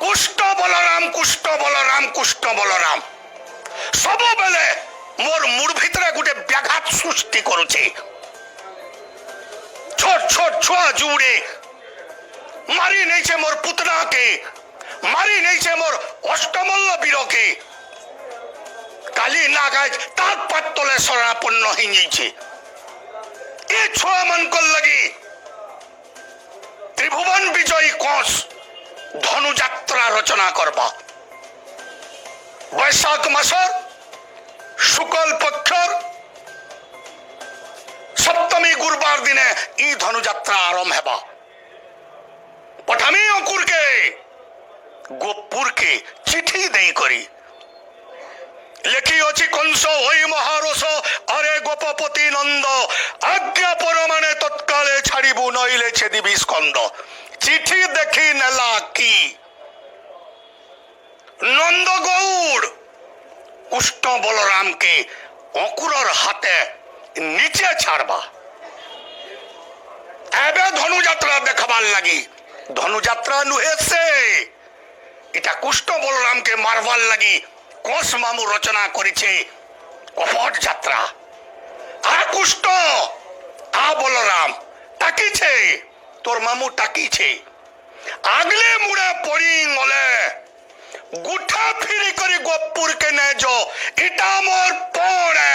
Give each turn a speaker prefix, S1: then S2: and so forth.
S1: কুষ্ট বলরাম কুষ্ট বলরাম কুষ্ট বলরাম সবুবেলে মোর mood ভিতরে গোটে ব্যাঘাত সৃষ্টি করুছে। ছোট ছোট ছুয়া জুড়ে মারি নেইছে মোর পুতনাকে, মারি নেইছে মোর অষ্টমল্ল বীরকে। কালি নাগাজ তার পাতলে শরণাপন্ন হয়ে যাইছে। এ ছুয়া মানকর লাগি ত্রিভুবন বিজয়ী কস ধনুযাত্রা রচনা করবা। বৈশাখ মাসর শুক্ল পক্ষর সপ্তমী গুরুবার দিনে ই ধনুযাত্রা আরম্ভ হেবা। পঠামি অঙ্কুরকে গোপুরকে চিঠি দেই করি লেখি অছি কংস ওই মহারস আরে গোপপতি নন্দ আজ্ঞা পরমানে তৎকালে ছাড়িবু নইলে ছেদিবি স্কন্দ। চিঠি দেখি নেলা কি নন্দ গৌড় কুষ্ট বলরামকে অঙ্কুরর হাতে নিচে ছাড়বা। এবে ধনুযাত্রা দেখাবার লাগি। ধনুযাত্রা নুহে সে এটা কুষ্ট বলরামকে মারবার লাগি কোষ মামু রচনা করেছে কপট যাত্রা। আ কুষ্ট আ বলরাম টাকিছে, তোর মামু টাকিছে। আগলে মুড়ে পড়ি গলে গুঠা ফিরি করে গোপুরকে নেজ এটা মোর পড়ে।